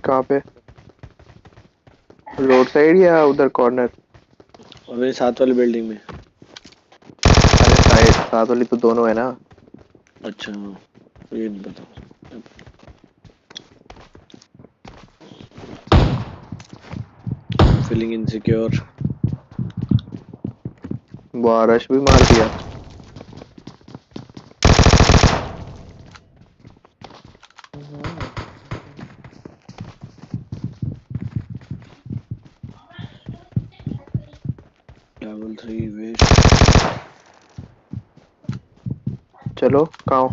कहाँ पे? Road side या उधर कॉर्नर? मेरे साथ वाली बिल्डिंग में। अरे साइड साथ वाली तो दोनों है ना। अच्छा ये बताओ। Feeling insecure. वाह रश भी मार दिया। Level 3 waste. चलो कहाँ हो?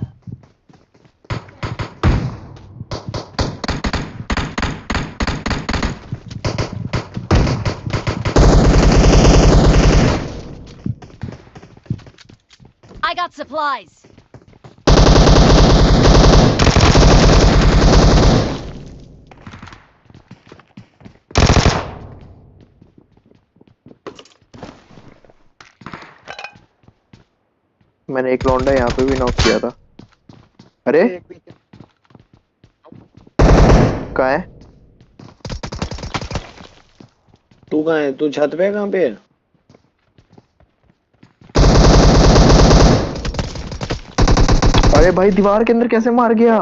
I got supplies. मैंने एक लौंडा यहाँ पे भी नॉक किया था। अरे कहाँ है? तू कहाँ है? तू छत पे कहाँ पे है? अरे भाई दीवार के अंदर कैसे मार गया?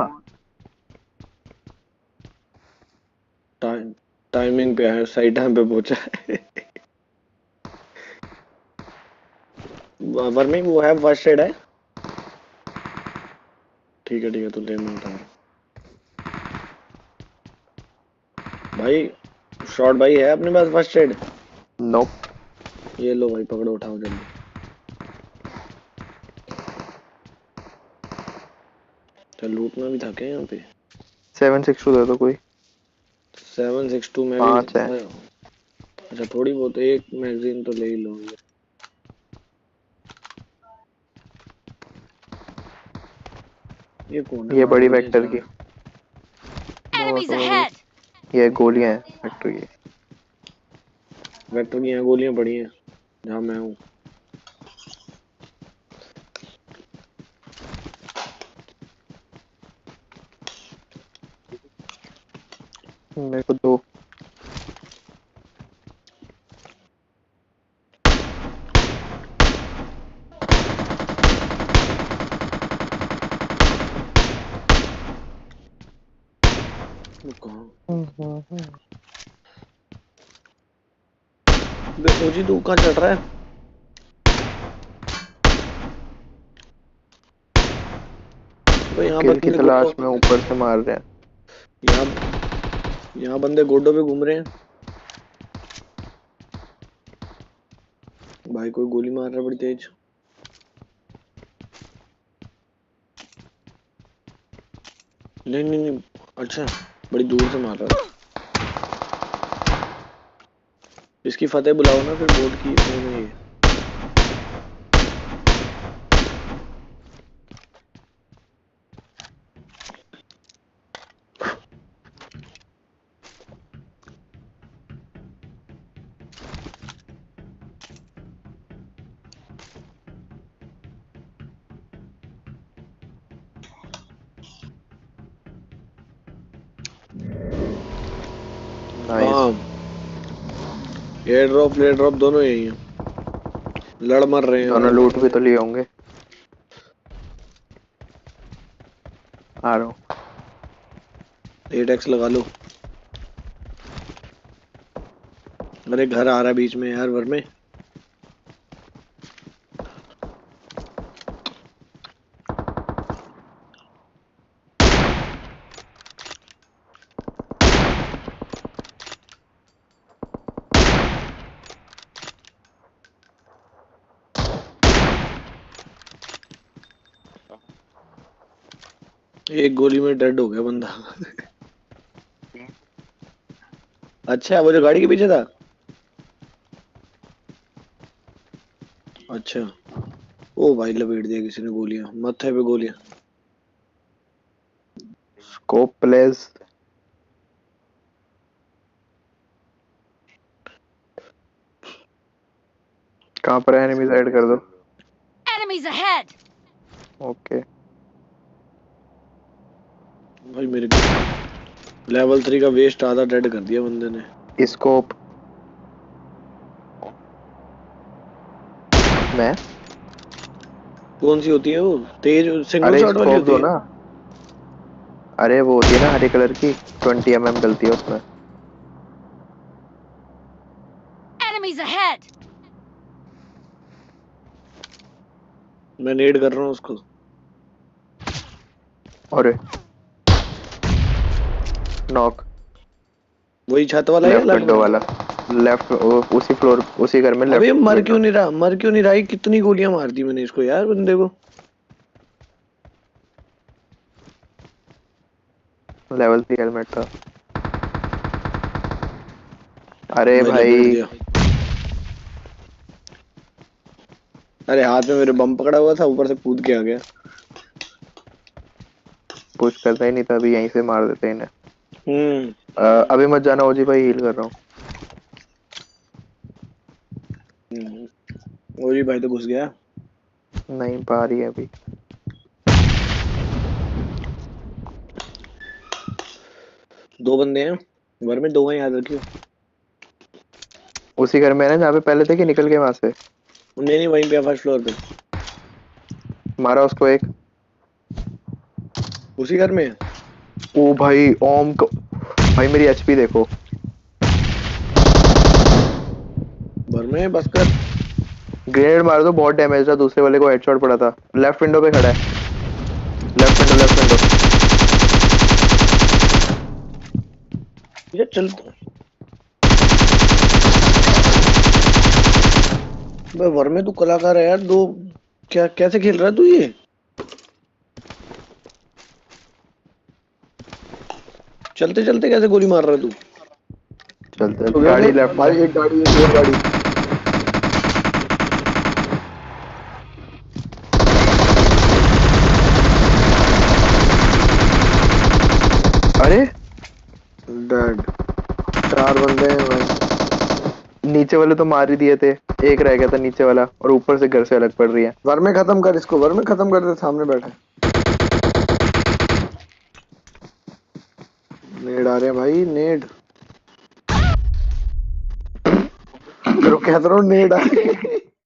टाइमिंग पे है, सही टाइम पे पहुंचा है। वर्मी वो है, फर्स्ट एड है। ठीक है तू ले, मैं उठा रहा हूँ। भाई शॉर्ट भाई है अपने पास फर्स्ट एड? नोप। ये लो भाई, पकड़ो, उठाओ जल्दी। चल लूट में भी था क्या यहाँ पे? 762 दे दो कोई। 762 में भी 5 है। अच्छा थोड़ी बहुत, एक मैगजीन तो ले ही लो। ये कौन है ये बड़ी मारने वेक्टर जा की। रहा? Enemies बहुत बड़ी। ahead. ये गोलियां हैं वेक्टर की। वेक्टर की यहाँ गोलियां पड़ी हैं जहाँ मैं हूँ। मेरे को दो। वो कहाँ? बे ओजी तू कहाँ चढ़ रहा है? भाई यहाँ किल की बंदे गोडो, तलाश में ऊपर से मार रहे हैं। यहाँ बंदे गोडो पे घूम रहे हैं। भाई कोई गोली मार रहा है बड़ी तेज। नहीं, अच्छा बड़ी दूर से मार रहा है। इसकी फतेह बुलाओ ना फिर, बोर्ड की कौन है ये? नाइस। हाँ एयर ड्रॉप दोनों यही हैं। लड़ मर रहे हैं दोनों भाई। लूट भी तो लिए होंगे। आ रहा हूँ। 8x लगा लो। अरे घर आ रहा है बीच में यार, वर में। एक गोली में डेड हो गया बंदा। अच्छा वो जो गाड़ी के पीछे था। अच्छा ओ भाई लपेट दिया किसी ने गोलियां, माथे पे गोलियां। Scope place. कहाँ पर है? एनिमी साइड कर दो। Enemies ahead. ओके। भाई मेरे लेवल 3 का वेस्ट आधा डेड कर दिया बंदे ने। स्कोप मैं। कौन सी होती है वो? तेज सिंगल अरे शॉट वाली स्कोप होती दो है? ना। अरे वो होती है ना हरे कलर की, 20 mm डलती है उसमें। Enemies ahead! मैं नेड कर रहा हूँ उसको। अरे नॉक। वही छत वाला है या लेफ्ट अलग विंडो बंदा? वाला। लेफ्ट उसी फ्लोर उसी घर में अबे ये लेफ्ट मर क्यों विंडो। नहीं रहा, मर क्यों नहीं रहा? ये कितनी गोलियां मार दी मैंने इसको यार, बंदे को। लेवल 3 हेलमेट था। अरे भाई लपेट भाई। दिया। अरे हाथ में मेरे बम पकड़ा हुआ था, ऊपर से कूद के आ गया। पुश करता ही नहीं था, अभी यहीं से मार देते इन्हें। हम्म। अभी मत जाना ओजी भाई, हील कर रहा हूँ। ओजी भाई तो घुस गया। नहीं पा रही है अभी। दो बंदे हैं घर में, दो हैं, याद रखियो। उसी घर में है ना जहाँ पे पहले थे, कि निकल गए वहां से? नहीं नहीं, वहीं पे फर्स्ट फ्लोर पे। मारा उसको एक। उसी घर में है। ओ भाई ओम को। भाई मेरी एचपी देखो। घर में है, बस कर। ग्रेनेड मार दो, बहुत डैमेज था, दूसरे वाले को हेडशॉट पड़ा था। लेफ्ट विंडो पे खड़ा है। Left window left window. ये चल। भाई घर में तू कलाकार है यार, दो। क्या कैसे खेल रहा है तू ये? चलते चलते कैसे गोली मार रहा है तू? चलते हो गया गाड़ी फिर लेफ्ट में। भाई, एक गाड़ी, एक और गाड़ी। अरे डेड। चार बंदे हैं भाई। नीचे वाले तो मार ही दिए थे। एक रह गया था नीचे वाला, और ऊपर से घर से अलग पड़ रही है। घर में खत्म कर इसको, घर में खत्म कर दे, सामने बैठे। नेड आ रहे हैं भाई, नेड। तेरे को कह तो रहा हूँ, नेड आ रहे हैं।